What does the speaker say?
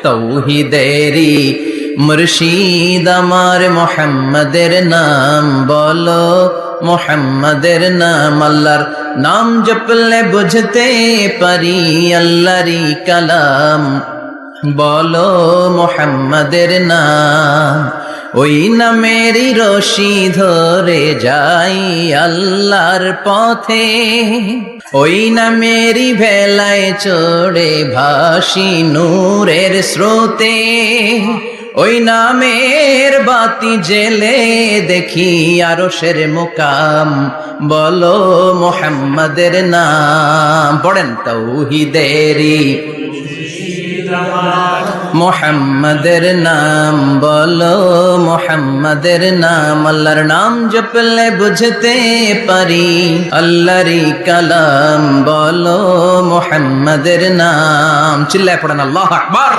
তৌহিদেরি মুর্শিদ আমার মোহাম্মদের নাম বলো, মোহাম্মদের নাম। আল্লাহর নাম জপলে বুঝতে পারি আল্লাহরই কালাম, বলো মোহাম্মদের নাম। ওই নামেরই রশি ধরে যাই আল্লাহর পথে, ওই নামেরই ভেলায় চড়ে ভাসি নূরের স্রোতে। ওই নামের বাতি জেলে দেখি আরশের মুকাম, বলো মোহাম্মদের নাম। পড়েন তৌহিদেরি মোহাম্মদের নাম বলো, মোহাম্মদের নাম। আল্লাহর নাম জপলে বুঝতে পারি আল্লাহরই কালাম, বলো মোহাম্মদের নাম। চিল্লায় পড়েন আল্লাহু আকবার।